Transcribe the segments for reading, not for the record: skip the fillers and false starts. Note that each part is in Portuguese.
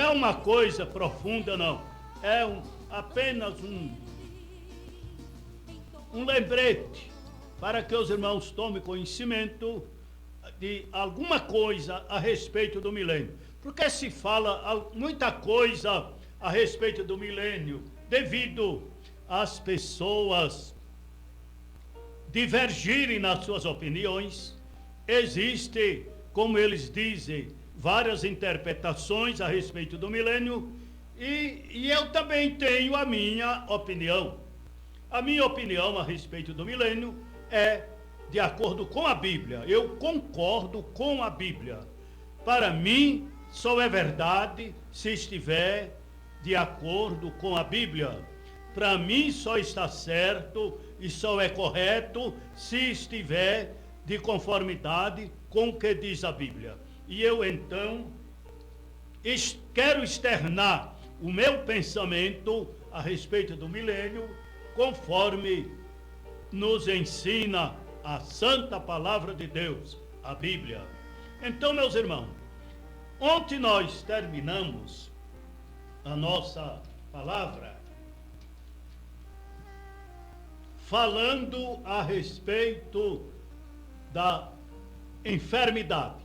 uma coisa profunda, não. É apenas um lembrete para que os irmãos tomem conhecimento de alguma coisa a respeito do milênio. Porque se fala muita coisa a respeito do milênio devido às pessoas divergirem nas suas opiniões. Existe, como eles dizem, várias interpretações a respeito do milênio, e eu também tenho a minha opinião. A minha opinião a respeito do milênio é de acordo com a Bíblia. Eu concordo com a Bíblia. Para mim, só é verdade se estiver de acordo com a Bíblia. Para mim, só está certo e só é correto se estiver de conformidade com o que diz a Bíblia. E eu, então, quero externar o meu pensamento a respeito do milênio, conforme nos ensina a Santa Palavra de Deus, a Bíblia. Então, meus irmãos, ontem nós terminamos a nossa palavra falando a respeito da enfermidade.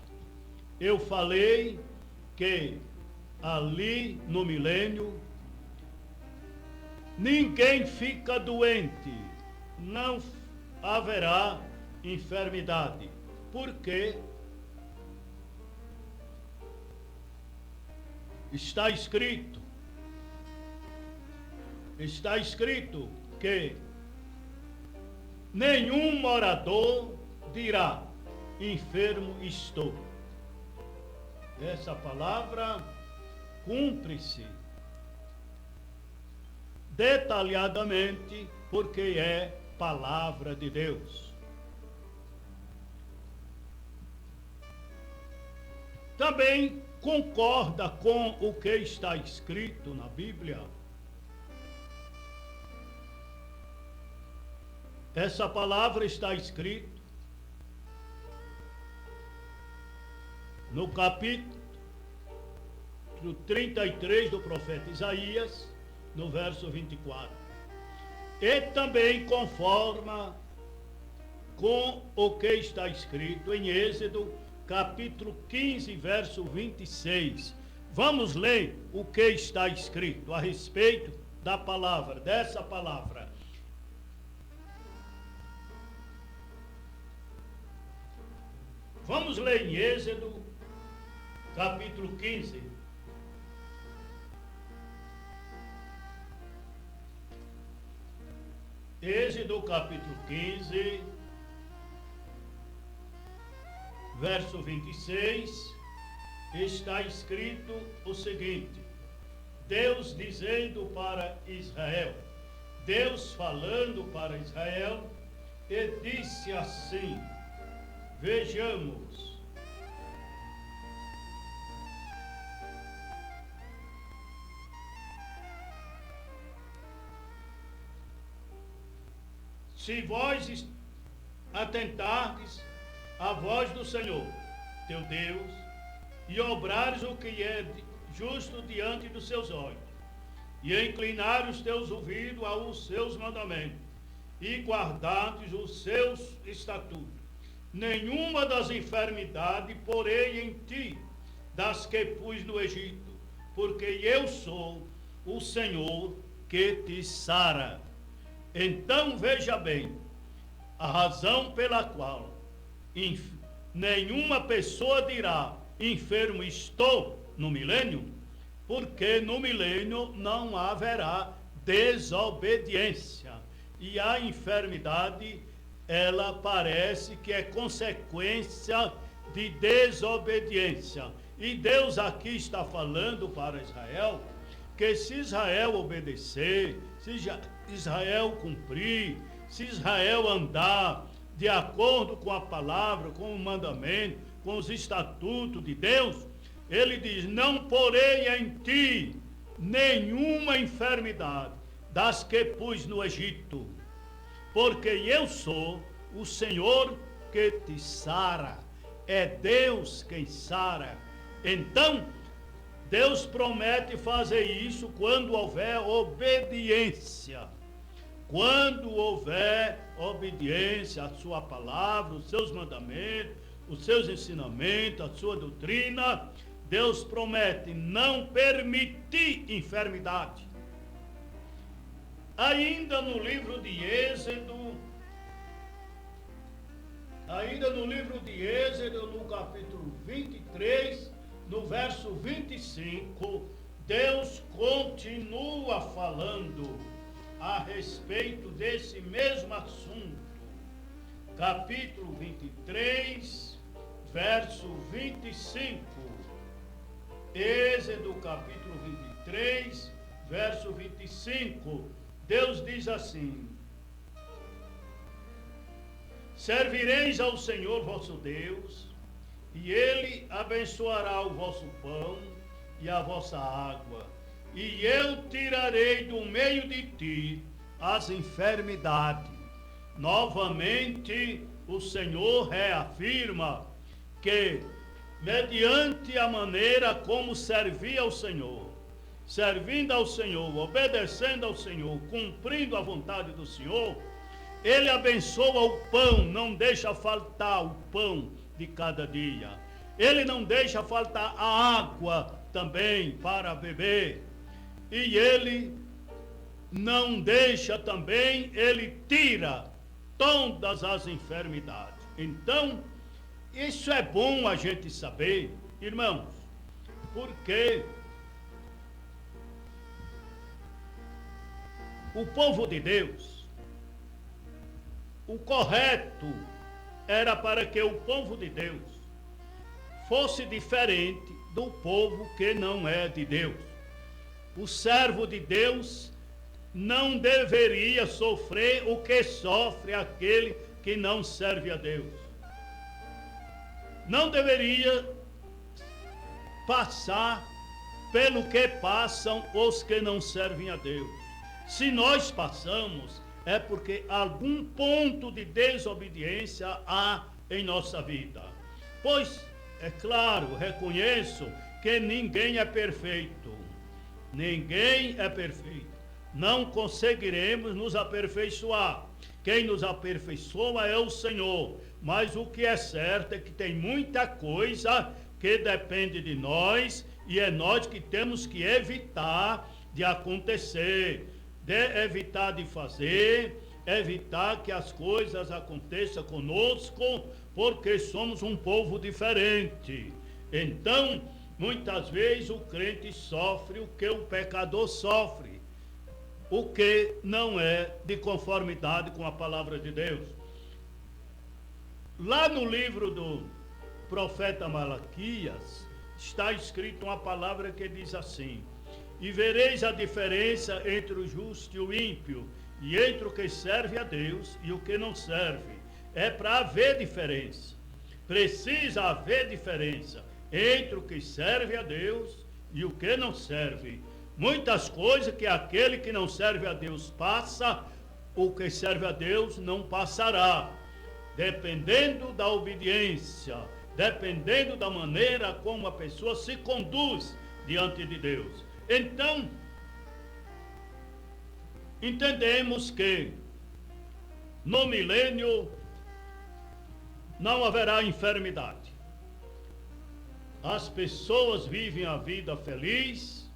Eu falei que ali no milênio ninguém fica doente, não haverá enfermidade, porque está escrito que nenhum morador dirá: enfermo estou. Essa palavra cumpre-se detalhadamente, porque é palavra de Deus. Também concorda com o que está escrito na Bíblia. Essa palavra está escrita no capítulo 33 do profeta Isaías, no verso 24. E também conforma com o que está escrito em Êxodo, capítulo 15, verso 26. Vamos ler o que está escrito a respeito da palavra, dessa palavra. Vamos ler em Êxodo, capítulo 15. Êxodo, capítulo 15, verso 26, está escrito o seguinte: Deus dizendo para Israel, Deus falando para Israel, e disse assim: vejamos, se vós atentardes à voz do Senhor, teu Deus, e obrares o que é justo diante dos seus olhos, e inclinares os teus ouvidos aos seus mandamentos, e guardares os seus estatutos, nenhuma das enfermidades porei em ti, das que pus no Egito, porque eu sou o Senhor que te sara. Então veja bem, a razão pela qual nenhuma pessoa dirá: enfermo estou, no milênio, porque no milênio não haverá desobediência, e a enfermidade, ela parece que é consequência de desobediência. E Deus aqui está falando para Israel que se Israel obedecer, se Israel cumprir, se Israel andar de acordo com a palavra, com o mandamento, com os estatutos de Deus, ele diz: não porei em ti nenhuma enfermidade das que pus no Egito, porque eu sou o Senhor que te sara. É Deus quem sara. Então, Deus promete fazer isso quando houver obediência. Quando houver obediência à sua palavra, os seus mandamentos, os seus ensinamentos, a sua doutrina, Deus promete não permitir enfermidade. Ainda no livro de Êxodo, no capítulo 23, no verso 25, Deus continua falando a respeito desse mesmo assunto. Capítulo 23, verso 25. Êxodo capítulo 23, verso 25. Deus diz assim: servireis ao Senhor vosso Deus, e Ele abençoará o vosso pão e a vossa água, e eu tirarei do meio de ti as enfermidades. Novamente, o Senhor reafirma que, mediante a maneira como servia ao Senhor, servindo ao Senhor, obedecendo ao Senhor, cumprindo a vontade do Senhor, Ele abençoa o pão, não deixa faltar o pão de cada dia. Ele não deixa faltar a água também para beber. E Ele não deixa também, Ele tira todas as enfermidades. Então, isso é bom a gente saber, irmãos, porque o povo de Deus, o correto era para que o povo de Deus fosse diferente do povo que não é de Deus. O servo de Deus não deveria sofrer o que sofre aquele que não serve a Deus. Não deveria passar pelo que passam os que não servem a Deus. Se nós passamos, é porque algum ponto de desobediência há em nossa vida. Pois, é claro, reconheço que ninguém é perfeito. Ninguém é perfeito. Não conseguiremos nos aperfeiçoar. Quem nos aperfeiçoa é o Senhor. Mas o que é certo é que tem muita coisa que depende de nós e é nós que temos que evitar de acontecer, evitar de fazer, evitar que as coisas aconteçam conosco, porque somos um povo diferente. Então, muitas vezes o crente sofre o que o pecador sofre, o que não é de conformidade com a palavra de Deus. Lá no livro do profeta Malaquias, está escrito uma palavra que diz assim: e vereis a diferença entre o justo e o ímpio, e entre o que serve a Deus e o que não serve. É para haver diferença. Precisa haver diferença entre o que serve a Deus e o que não serve. Muitas coisas que aquele que não serve a Deus passa, o que serve a Deus não passará. Dependendo da obediência, dependendo da maneira como a pessoa se conduz diante de Deus. Então, entendemos que no milênio não haverá enfermidade. As pessoas vivem a vida feliz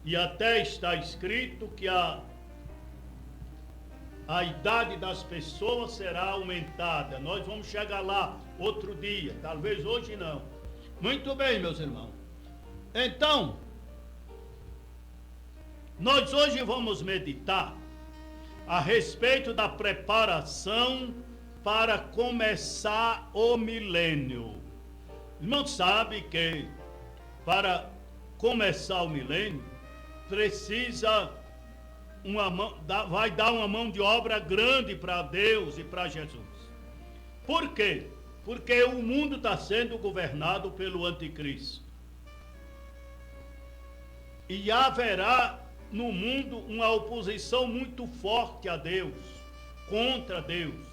e até está escrito que a idade das pessoas será aumentada. Nós vamos chegar lá outro dia, talvez hoje não. Muito bem, meus irmãos. Então, nós hoje vamos meditar a respeito da preparação para começar o milênio. Irmão, sabe que para começar o milênio precisa vai dar uma mão de obra grande para Deus e para Jesus. Por quê? Porque o mundo está sendo governado pelo anticristo. E haverá no mundo uma oposição muito forte a Deus, contra Deus,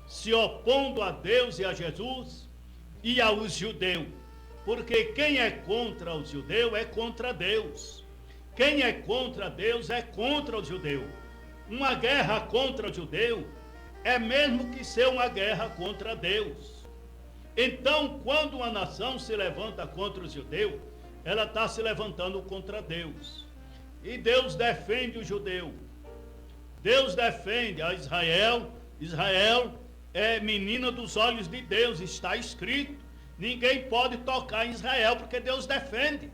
se opondo a Deus e a Jesus e aos judeus. Porque quem é contra o judeu é contra Deus. Quem é contra Deus é contra o judeu. Uma guerra contra o judeu é mesmo que ser uma guerra contra Deus. Então, quando uma nação se levanta contra o judeu, ela está se levantando contra Deus. E Deus defende o judeu. Deus defende a Israel. Israel é menina dos olhos de Deus, está escrito. Ninguém pode tocar em Israel, porque Deus defende.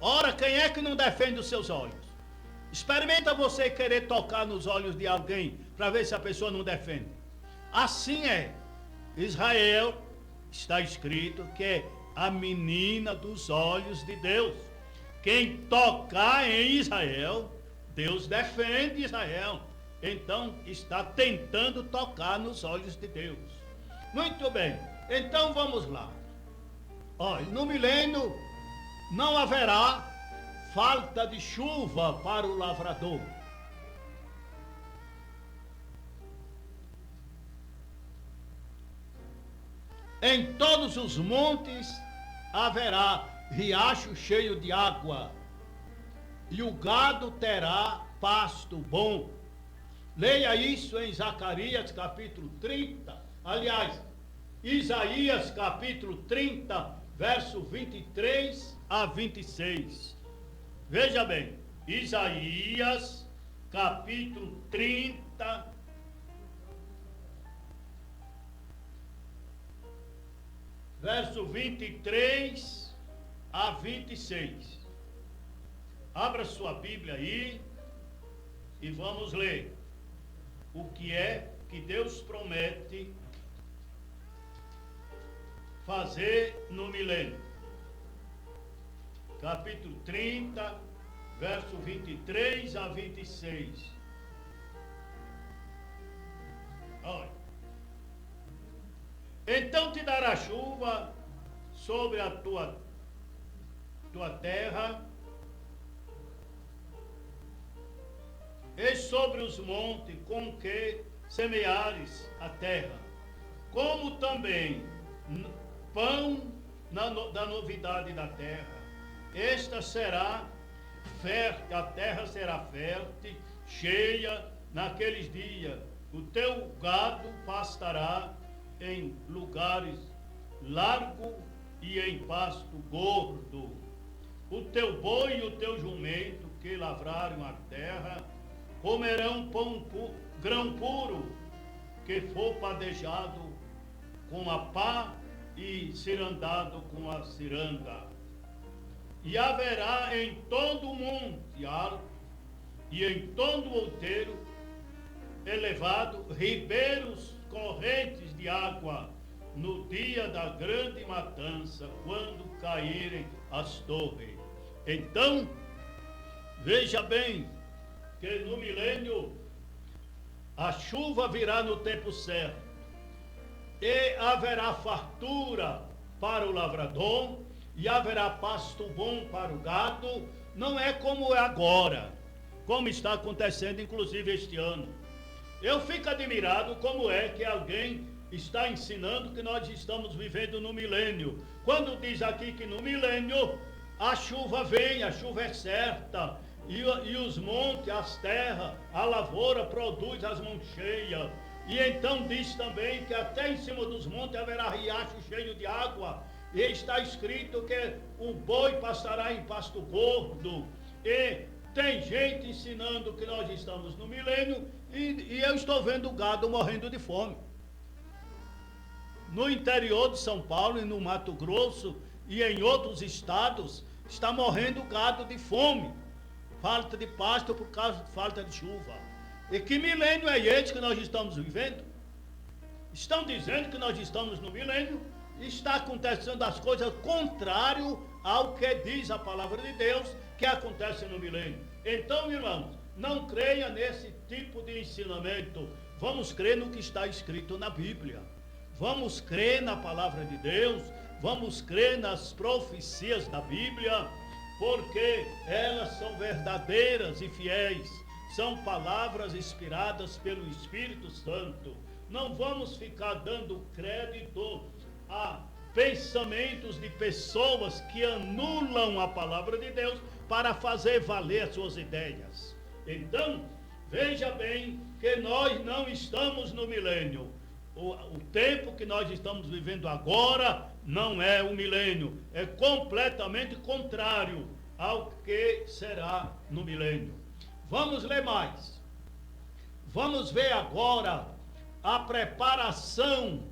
Ora, quem é que não defende os seus olhos? Experimenta você querer tocar nos olhos de alguém, para ver se a pessoa não defende. Assim é. Israel, está escrito que é a menina dos olhos de Deus. Quem tocar em Israel, Deus defende Israel. Então, está tentando tocar nos olhos de Deus. Muito bem, então vamos lá. Olha, no milênio não haverá falta de chuva para o lavrador. Em todos os montes haverá riacho cheio de água, e o gado terá pasto bom. Leia isso em Zacarias capítulo 30, aliás, Isaías capítulo 30, verso 23 a 26. Veja bem, Isaías capítulo 30, verso 23 a 26. Abra sua Bíblia aí e vamos ler o que é que Deus promete fazer no milênio. Capítulo 30, verso 23 a 26. Olha. Então te dará chuva sobre a tua terra e sobre os montes com que semeares a terra, como também pão da novidade da terra. Esta será fértil, a terra será fértil, cheia naqueles dias. O teu gado pastará em lugares largos e em pasto gordo. O teu boi e o teu jumento que lavraram a terra comerão grão puro que for padejado com a pá e cirandado com a ciranda. E haverá em todo o monte alto e em todo o outeiro elevado ribeiros correntes de água no dia da grande matança, quando caírem as torres. Então, veja bem que no milênio a chuva virá no tempo certo e haverá fartura para o lavrador e haverá pasto bom para o gado. Não é como é agora, como está acontecendo inclusive este ano. Eu fico admirado como é que alguém está ensinando que nós estamos vivendo no milênio, quando diz aqui que no milênio a chuva vem, a chuva é certa, e os montes, as terras, a lavoura produz as mãos cheias. E então diz também que até em cima dos montes haverá riacho cheio de água, e está escrito que o boi pastará em pasto gordo. E tem gente ensinando que nós estamos no milênio, e eu estou vendo o gado morrendo de fome. No interior de São Paulo e no Mato Grosso e em outros estados, está morrendo o gado de fome, falta de pasto por causa de falta de chuva. E que milênio é esse que nós estamos vivendo? Estão dizendo que nós estamos no milênio e está acontecendo as coisas contrário ao que diz a palavra de Deus que acontece no milênio. Então, irmãos, não creia nesse tipo de ensinamento. Vamos crer no que está escrito na Bíblia. Vamos crer na palavra de Deus. Vamos crer nas profecias da Bíblia, porque elas são verdadeiras e fiéis. São palavras inspiradas pelo Espírito Santo. Não vamos ficar dando crédito a pensamentos de pessoas que anulam a palavra de Deus para fazer valer as suas ideias. Então, veja bem que nós não estamos no milênio. O tempo que nós estamos vivendo agora não é o milênio, é completamente contrário ao que será no milênio. Vamos ler mais. Vamos ver agora a preparação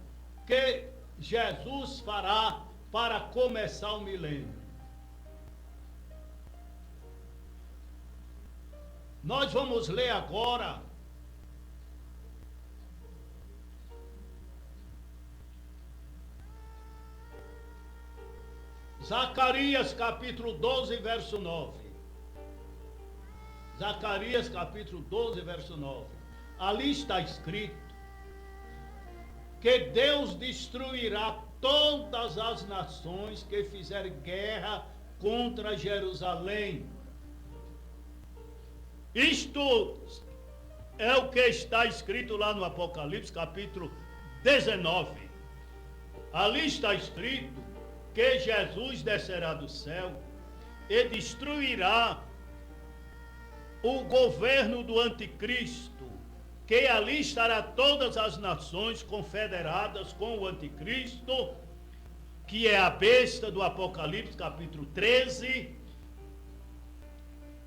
que Jesus fará para começar o milênio. Nós vamos ler agora Zacarias capítulo 12, verso 9. Zacarias capítulo 12, verso 9. Ali está escrito que Deus destruirá todas as nações que fizerem guerra contra Jerusalém. Isto é o que está escrito lá no Apocalipse capítulo 19. Ali está escrito que Jesus descerá do céu e destruirá o governo do anticristo, que ali estará todas as nações confederadas com o anticristo, que é a besta do Apocalipse capítulo 13,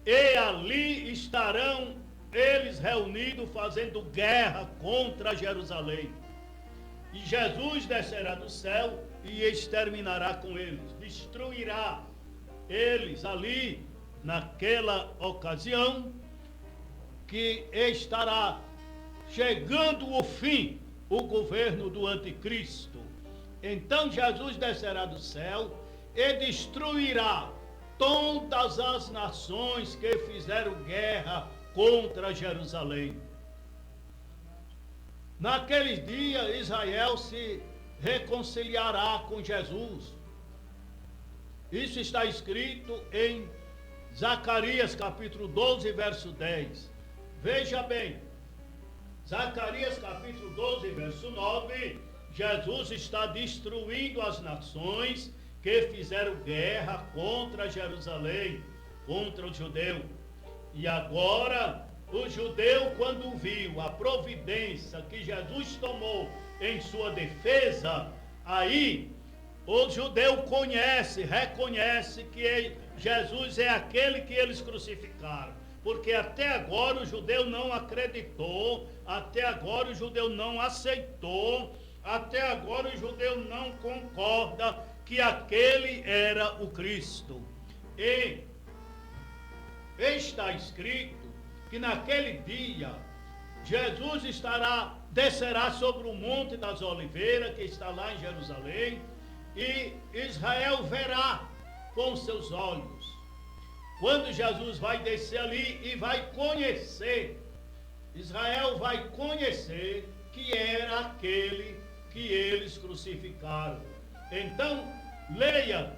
e ali estarão eles reunidos fazendo guerra contra Jerusalém. E Jesus descerá do céu e exterminará com eles, destruirá eles ali, naquela ocasião, que estará chegando o fim, o governo do anticristo. Então Jesus descerá do céu e destruirá todas as nações que fizeram guerra contra Jerusalém. Naqueles dias Israel se reconciliará com Jesus. Isso está escrito em Zacarias capítulo 12, verso 10. Veja bem, Zacarias capítulo 12, verso 9, Jesus está destruindo as nações que fizeram guerra contra Jerusalém, contra o judeu. E agora, o judeu, quando viu a providência que Jesus tomou em sua defesa, aí o judeu reconhece que Jesus é aquele que eles crucificaram. Porque até agora o judeu não acreditou, até agora o judeu não aceitou, até agora o judeu não concorda que aquele era o Cristo. E está escrito que naquele dia Jesus descerá sobre o Monte das Oliveiras, que está lá em Jerusalém, e Israel verá com seus olhos. Quando Jesus vai descer ali e vai conhecer, Israel vai conhecer que era aquele que eles crucificaram. Então, leia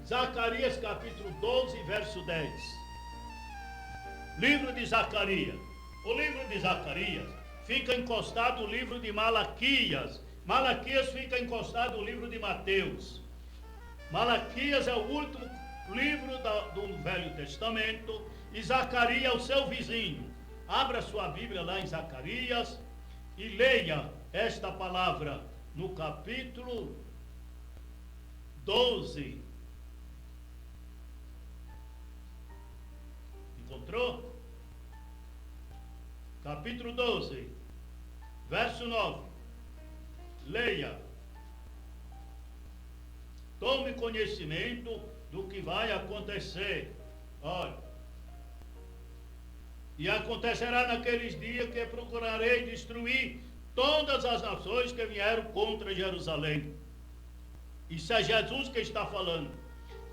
Zacarias capítulo 12, verso 10. Livro de Zacarias. O livro de Zacarias fica encostado no livro de Malaquias. Malaquias fica encostado no livro de Mateus. Malaquias é o último livro do Velho Testamento e Zacarias é o seu vizinho. Abra sua Bíblia lá em Zacarias e leia esta palavra no capítulo 12. Encontrou? Capítulo 12, verso 9. Leia. Tome conhecimento do que vai acontecer. Olha. E acontecerá naqueles dias que procurarei destruir todas as nações que vieram contra Jerusalém. Isso é Jesus que está falando.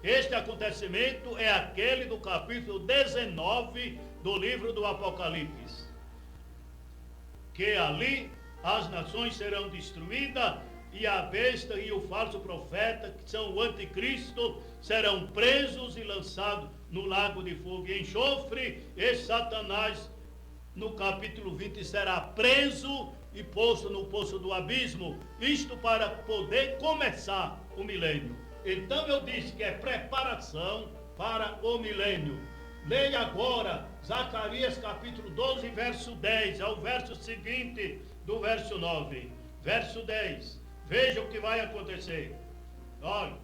Este acontecimento é aquele do capítulo 19 do livro do Apocalipse. Que ali as nações serão destruídas e a besta e o falso profeta, que são o anticristo, serão presos e lançados no lago de fogo e enxofre, e Satanás no capítulo 20, será preso e posto no poço do abismo, isto para poder começar o milênio. Então eu disse que é preparação para o milênio. Leia agora Zacarias capítulo 12, verso 10, ao verso seguinte do verso 9. Verso 10, veja o que vai acontecer. Olha,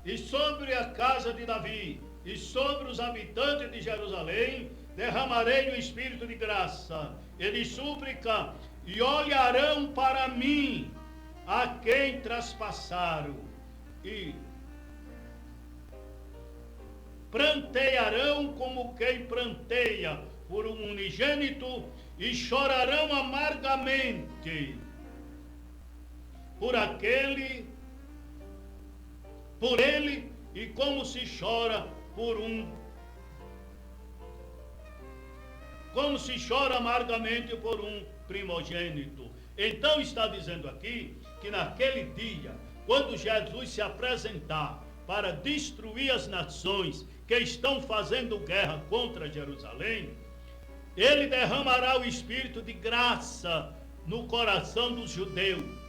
e sobre a casa de Davi, e sobre os habitantes de Jerusalém, derramarei o espírito de graça e de súplica, e olharão para mim a quem traspassaram, e prantearão como quem pranteia por um unigênito, e chorarão amargamente por ele, e como se chora amargamente por um primogênito. Então está dizendo aqui que naquele dia, quando Jesus se apresentar para destruir as nações que estão fazendo guerra contra Jerusalém, ele derramará o espírito de graça no coração dos judeus.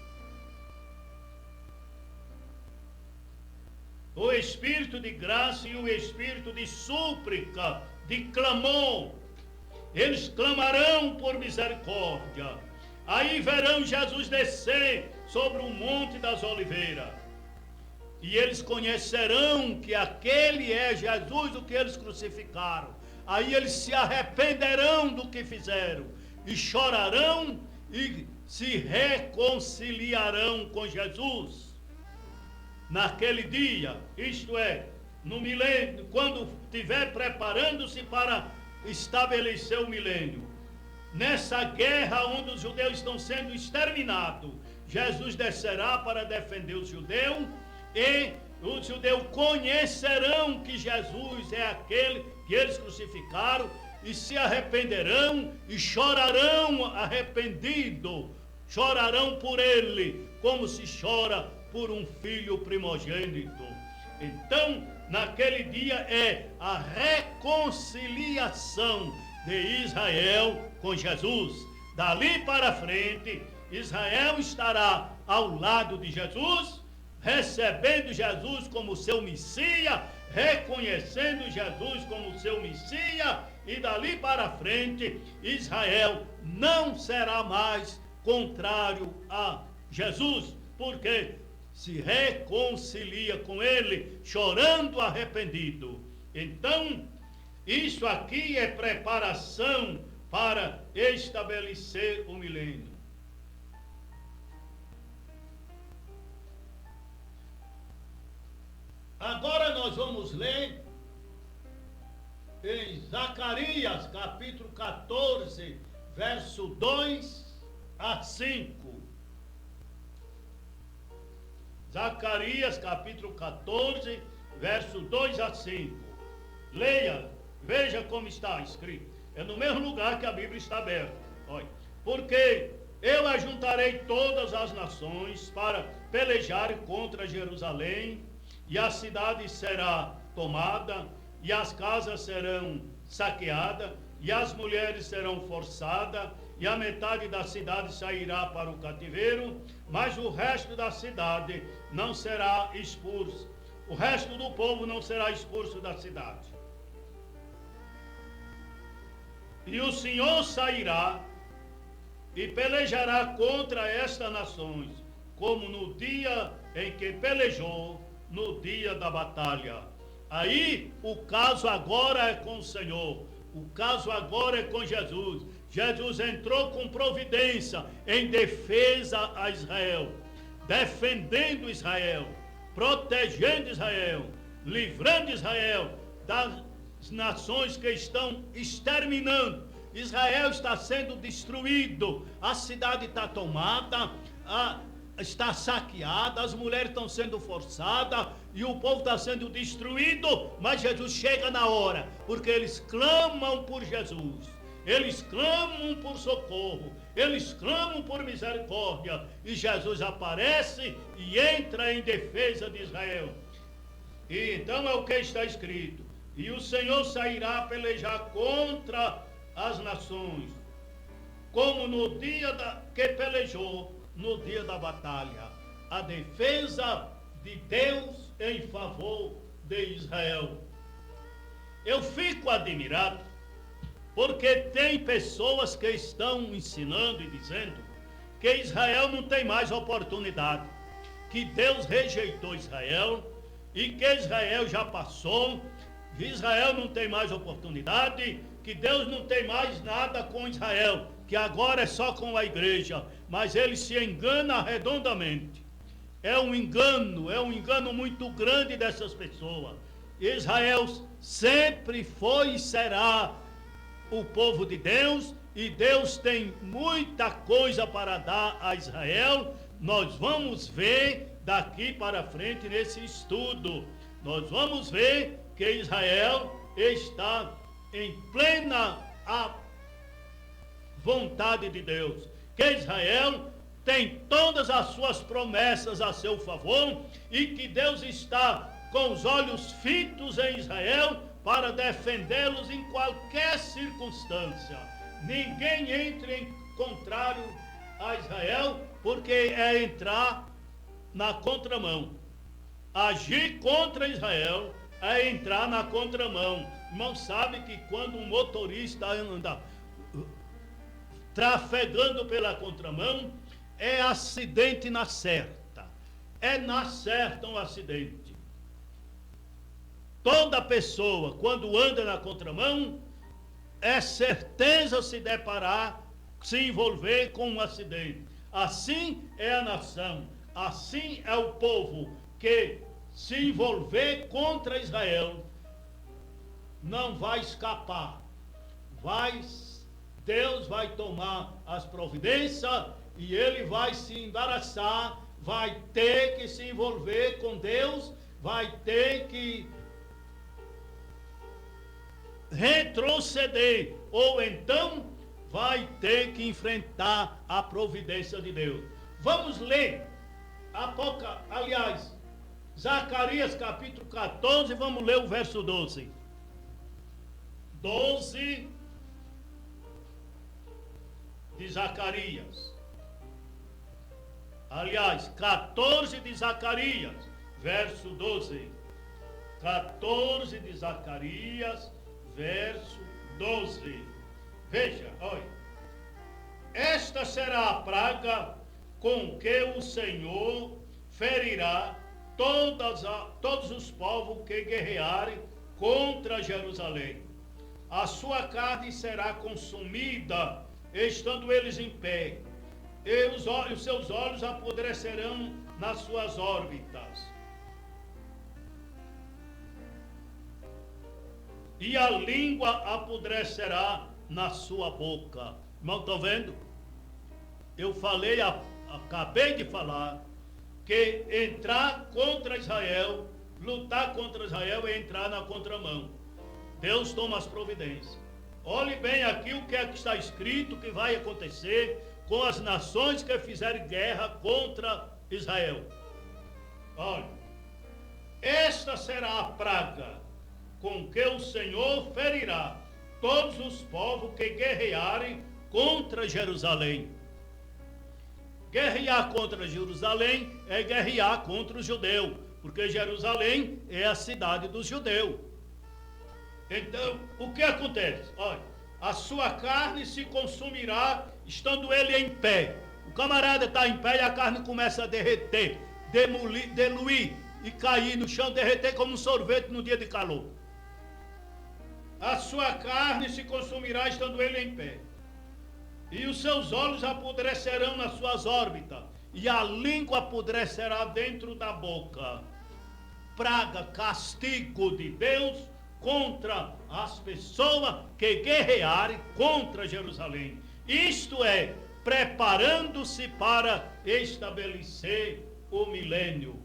O espírito de graça e o espírito de súplica, de clamor. Eles clamarão por misericórdia. Aí verão Jesus descer sobre o Monte das Oliveiras. E eles conhecerão que aquele é Jesus, o que eles crucificaram. Aí eles se arrependerão do que fizeram. E chorarão e se reconciliarão com Jesus. Naquele dia, isto é, no milênio, quando estiver preparando-se para estabelecer o milênio. Nessa guerra onde os judeus estão sendo exterminados, Jesus descerá para defender os judeus, e os judeus conhecerão que Jesus é aquele que eles crucificaram, e se arrependerão e chorarão arrependido, chorarão por ele, como se chora por um filho primogênito. Então, naquele dia é a reconciliação de Israel com Jesus. Dali para frente, Israel estará ao lado de Jesus, recebendo Jesus como seu Messias, reconhecendo Jesus como seu Messias, e dali para frente, Israel não será mais contrário a Jesus, porque se reconcilia com ele, chorando arrependido. Então, isso aqui é preparação para estabelecer o milênio. Agora nós vamos ler em Zacarias capítulo 14, verso 2 a 5. Zacarias capítulo 14, verso 2 a 5. Leia, veja como está escrito. É no mesmo lugar que a Bíblia está aberta. Olha, porque eu ajuntarei todas as nações para pelejar contra Jerusalém, e a cidade será tomada, e as casas serão saqueadas, e as mulheres serão forçadas, e a metade da cidade sairá para o cativeiro, mas o resto da cidade não será expulso. O resto do povo não será expulso da cidade. E o Senhor sairá e pelejará contra estas nações, como no dia em que pelejou, no dia da batalha. Aí o caso agora é com o Senhor, o caso agora é com Jesus. Jesus entrou com providência em defesa a Israel, defendendo Israel, protegendo Israel, livrando Israel das nações que estão exterminando. Israel está sendo destruído, a cidade está tomada, está saqueada, as mulheres estão sendo forçadas e o povo está sendo destruído, mas Jesus chega na hora, porque eles clamam por Jesus, eles clamam por socorro, eles clamam por misericórdia, e Jesus aparece e entra em defesa de Israel. E então é o que está escrito: e o Senhor sairá a pelejar contra as nações, como no dia que pelejou, no dia da batalha. A defesa de Deus em favor de Israel. Eu fico admirado, porque tem pessoas que estão ensinando e dizendo que Israel não tem mais oportunidade, que Deus rejeitou Israel e que Israel já passou, que Israel não tem mais oportunidade, que Deus não tem mais nada com Israel, que agora é só com a igreja. Mas ele se engana redondamente. É um engano muito grande dessas pessoas. Israel sempre foi e será o povo de Deus, e Deus tem muita coisa para dar a Israel. Nós vamos ver daqui para frente nesse estudo. Nós vamos ver que Israel está em plena vontade de Deus, que Israel tem todas as suas promessas a seu favor e que Deus está com os olhos fitos em Israel para defendê-los em qualquer circunstância. Ninguém entre em contrário a Israel, porque é entrar na contramão. Agir contra Israel é entrar na contramão. Irmão, sabe que quando um motorista anda trafegando pela contramão, é acidente na certa. É na certa um acidente. Toda pessoa, quando anda na contramão, é certeza se deparar, se envolver com um acidente. Assim é a nação, assim é o povo que se envolver contra Israel, não vai escapar. Deus vai tomar as providências e ele vai se embaraçar, vai ter que se envolver com Deus, vai ter que retroceder, ou então vai ter que enfrentar a providência de Deus. Vamos ler Zacarias capítulo 14, vamos ler o verso 12. 12 de Zacarias. 14 de Zacarias, verso 12. 14 de Zacarias, verso 12. Veja, olha. Esta será a praga com que o Senhor ferirá todos os povos que guerrearem contra Jerusalém. A sua carne será consumida, estando eles em pé, e os seus olhos apodrecerão nas suas órbitas. E a língua apodrecerá na sua boca. Irmão, estão vendo? Eu acabei de falar, que entrar contra Israel, lutar contra Israel é entrar na contramão. Deus toma as providências. Olhe bem aqui o que é que está escrito que vai acontecer com as nações que fizerem guerra contra Israel. Olha, esta será a praga com que o Senhor ferirá todos os povos que guerrearem contra Jerusalém. Guerrear contra Jerusalém é guerrear contra o judeu, porque Jerusalém é a cidade dos judeus. Então, o que acontece? Olha, a sua carne se consumirá estando ele em pé. O camarada está em pé e a carne começa a derreter, diluir e cair no chão, derreter como um sorvete no dia de calor. A sua carne se consumirá estando ele em pé. E os seus olhos apodrecerão nas suas órbitas, e a língua apodrecerá dentro da boca. Praga, castigo de Deus contra as pessoas que guerrearem contra Jerusalém. Isto é, preparando-se para estabelecer o milênio.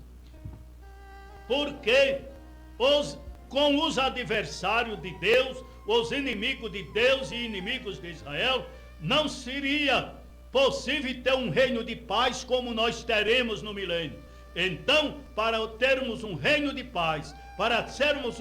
Porque com os adversários de Deus, os inimigos de Deus e inimigos de Israel, não seria possível ter um reino de paz como nós teremos no milênio. Então, para termos um reino de paz, para termos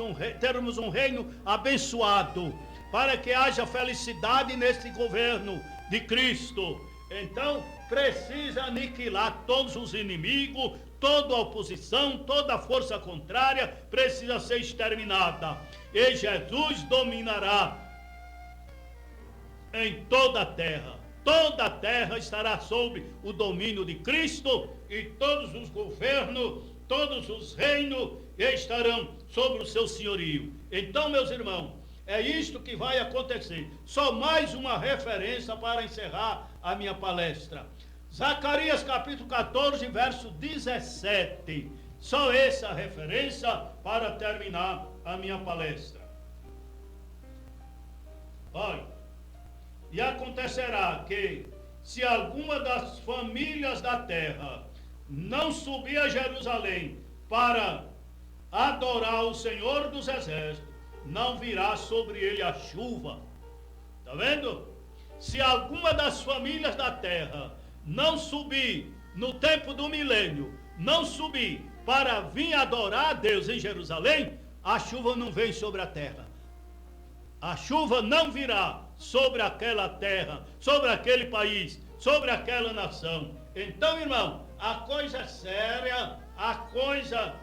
um reino abençoado, para que haja felicidade nesse governo de Cristo. Então, precisa aniquilar todos os inimigos, toda a oposição, toda a força contrária precisa ser exterminada. E Jesus dominará em toda a terra. Toda a terra estará sob o domínio de Cristo e todos os governos, todos os reinos estarão sobre o seu senhorio. Então, meus irmãos, é isto que vai acontecer. Só mais uma referência para encerrar a minha palestra. Zacarias capítulo 14, verso 17. Só essa referência para terminar a minha palestra. Olha, e acontecerá que, se alguma das famílias da terra não subir a Jerusalém para adorar o Senhor dos Exércitos, não virá sobre ele a chuva. Está vendo? Se alguma das famílias da terra não subir no tempo do milênio, não subir para vir adorar a Deus em Jerusalém, a chuva não vem sobre a terra. A chuva não virá sobre aquela terra, sobre aquele país, sobre aquela nação. Então, irmão, a coisa é séria, a coisa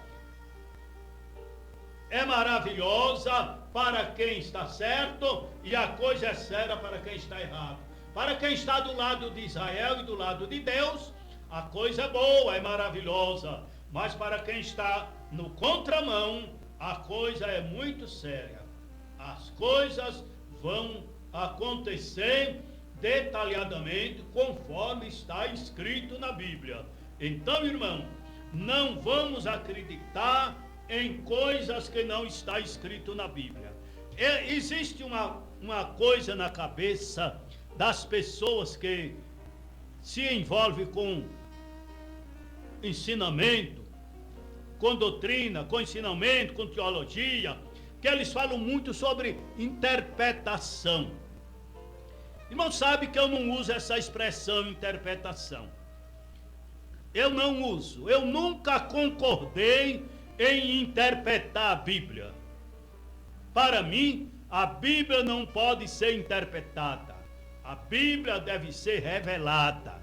é maravilhosa para quem está certo e a coisa é séria para quem está errado. Para quem está do lado de Israel e do lado de Deus, a coisa é boa, é maravilhosa. Mas para quem está no contramão, a coisa é muito séria. As coisas vão acontecer detalhadamente conforme está escrito na Bíblia. Então, irmão, não vamos acreditar em coisas que não está escrito na Bíblia. Existe uma coisa na cabeça das pessoas que se envolvem com ensinamento, com doutrina, com ensinamento, com teologia, que eles falam muito sobre interpretação. Irmão, sabe que eu não uso essa expressão interpretação. Eu não uso. Eu nunca concordei em interpretar a Bíblia. Para mim, a Bíblia não pode ser interpretada. A Bíblia deve ser revelada.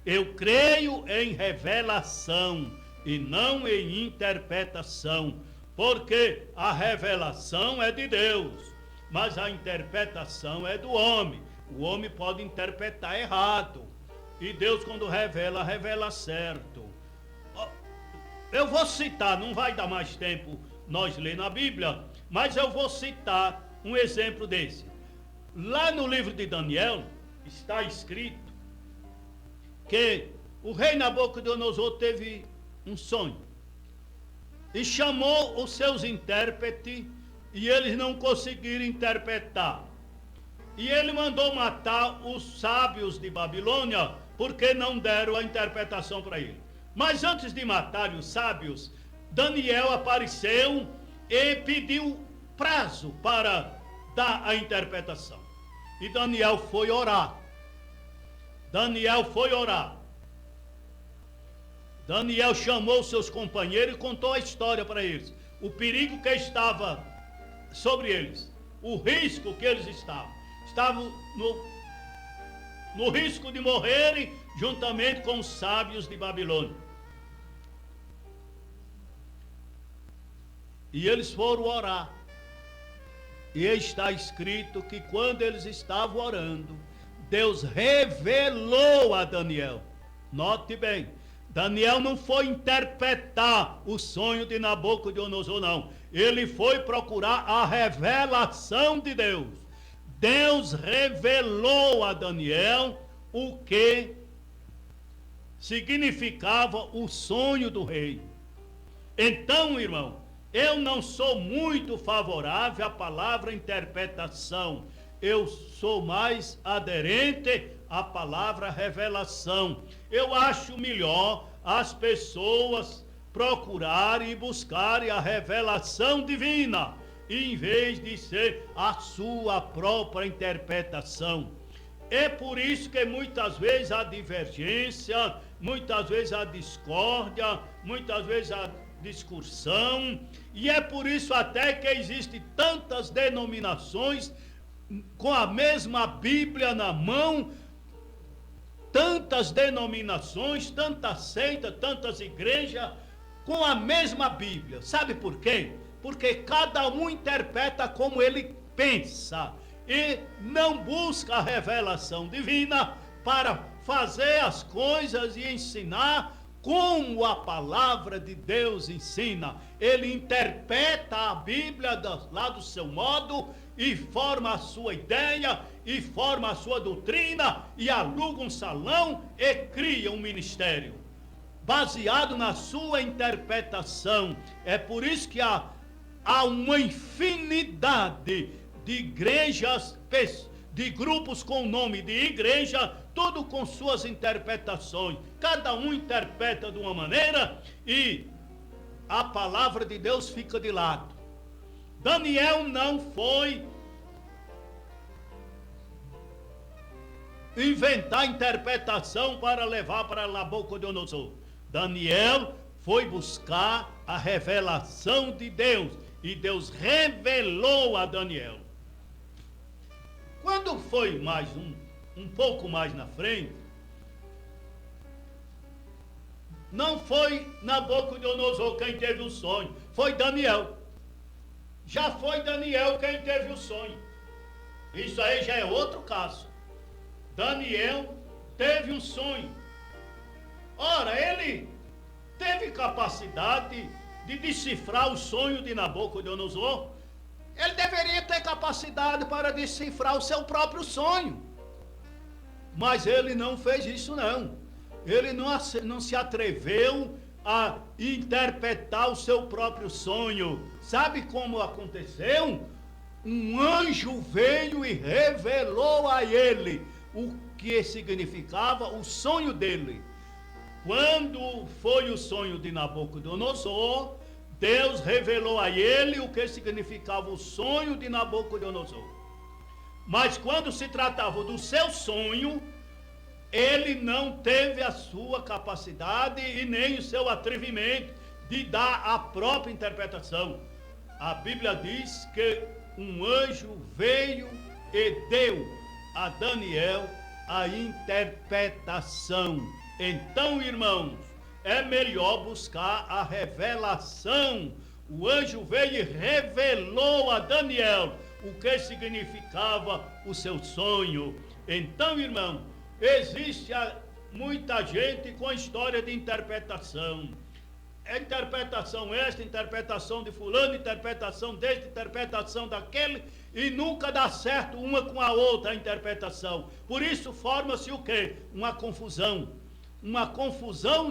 Eu creio em revelação e não em interpretação, porque a revelação é de Deus, mas a interpretação é do homem. O homem pode interpretar errado, e Deus, quando revela, revela certo. Eu vou citar, não vai dar mais tempo nós ler na Bíblia, mas eu vou citar um exemplo desse. Lá no livro de Daniel está escrito que o rei Nabucodonosor teve um sonho e chamou os seus intérpretes e eles não conseguiram interpretar. E ele mandou matar os sábios de Babilônia porque não deram a interpretação para ele. Mas antes de matar os sábios, Daniel apareceu e pediu prazo para dar a interpretação. E Daniel foi orar. Daniel chamou seus companheiros e contou a história para eles. O perigo que estava sobre eles. O risco que eles estavam. Estavam no risco de morrerem juntamente com os sábios de Babilônia. E eles foram orar. E está escrito que quando eles estavam orando, Deus revelou a Daniel. Note bem, Daniel não foi interpretar o sonho de Nabucodonosor, não. Ele foi procurar a revelação de Deus. Deus revelou a Daniel o que significava o sonho do rei. Então, irmão, eu não sou muito favorável à palavra interpretação. Eu sou mais aderente à palavra revelação. Eu acho melhor as pessoas procurarem e buscarem a revelação divina, em vez de ser a sua própria interpretação. É por isso que muitas vezes há divergência, muitas vezes há discórdia, muitas vezes há discussão, e é por isso até que existem tantas denominações com a mesma Bíblia na mão, tantas denominações, tantas seitas, tantas igrejas com a mesma Bíblia. Sabe por quê? Porque cada um interpreta como ele pensa e não busca a revelação divina para fazer as coisas e ensinar como a palavra de Deus ensina. Ele interpreta a Bíblia lá do seu modo e forma a sua ideia e forma a sua doutrina e aluga um salão e cria um ministério baseado na sua interpretação. É por isso que há uma infinidade de igrejas, de grupos com o nome de igreja, tudo com suas interpretações. Cada um interpreta de uma maneira e a palavra de Deus fica de lado. Daniel não foi inventar interpretação para levar para Nabucodonosor. Daniel foi buscar a revelação de Deus e Deus revelou a Daniel. Quando foi mais um pouco mais na frente, não foi Nabucodonosor quem teve o sonho, foi Daniel. Já foi Daniel quem teve o sonho. Isso aí já é outro caso. Daniel teve um sonho. Ora, ele teve capacidade de decifrar o sonho de Nabucodonosor. Ele deveria ter capacidade para decifrar o seu próprio sonho. Mas ele não fez isso não. Ele não se atreveu a interpretar o seu próprio sonho. Sabe como aconteceu? Um anjo veio e revelou a ele o que significava o sonho dele. Quando foi o sonho de Nabucodonosor, Deus revelou a ele o que significava o sonho de Nabucodonosor. Mas quando se tratava do seu sonho, ele não teve a sua capacidade e nem o seu atrevimento de dar a própria interpretação. A Bíblia diz que um anjo veio e deu a Daniel a interpretação. Então, irmãos, é melhor buscar a revelação. O anjo veio e revelou a Daniel o que significava o seu sonho. Então, irmão, existe muita gente com a história de interpretação. É interpretação esta, interpretação de fulano, interpretação deste, interpretação daquele, e nunca dá certo uma com a outra a interpretação. Por isso forma-se o quê? Uma confusão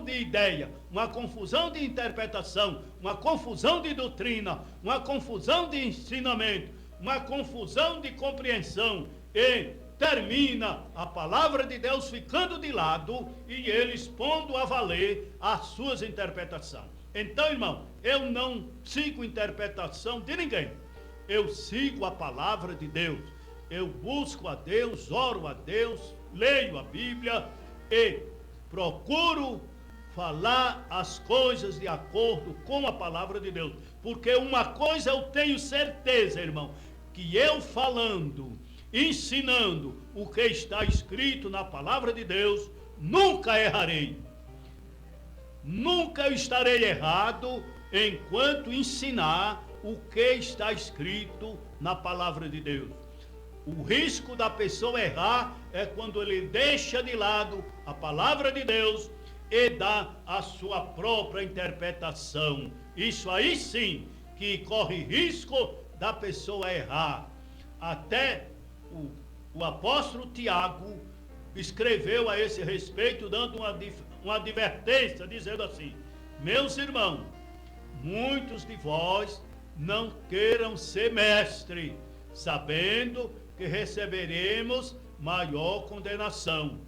de ideia, uma confusão de interpretação, uma confusão de doutrina, uma confusão de ensinamento, uma confusão de compreensão, e termina a palavra de Deus ficando de lado e eles pondo a valer as suas interpretações. Então, irmão, eu não sigo interpretação de ninguém. Eu sigo a palavra de Deus. Eu busco a Deus, oro a Deus, leio a Bíblia e procuro falar as coisas de acordo com a palavra de Deus. Porque uma coisa eu tenho certeza, irmão, que eu falando, ensinando o que está escrito na palavra de Deus, nunca errarei. Nunca estarei errado enquanto ensinar o que está escrito na palavra de Deus. O risco da pessoa errar é quando ele deixa de lado a palavra de Deus e dá a sua própria interpretação. Isso aí sim que corre risco da pessoa errar. Até o apóstolo Tiago escreveu a esse respeito, dando uma advertência, dizendo assim: meus irmãos, muitos de vós não queiram ser mestre, sabendo que receberemos maior condenação.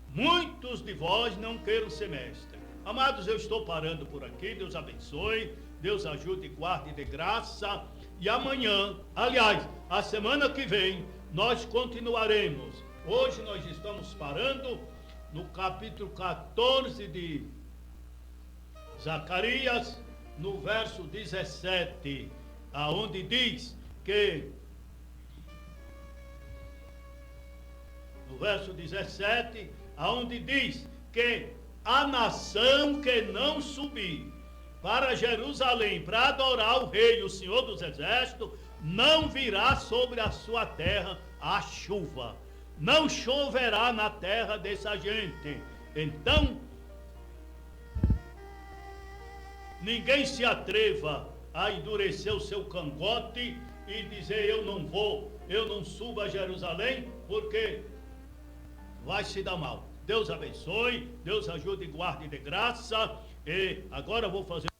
Muitos de vós não queiram ser mestre. Amados, eu estou parando por aqui. Deus abençoe, Deus ajude e guarde de graça. E amanhã, aliás, a semana que vem, nós continuaremos. Hoje nós estamos parando no capítulo 14 de Zacarias, no verso 17, aonde diz que no verso 17, aonde diz que a nação que não subir para Jerusalém para adorar o Rei, o Senhor dos Exércitos, não virá sobre a sua terra a chuva. Não choverá na terra dessa gente. Então, ninguém se atreva a endurecer o seu cangote e dizer: eu não vou, eu não subo a Jerusalém, porque vai se dar mal. Deus abençoe, Deus ajude e guarde de graça. E agora eu vou fazer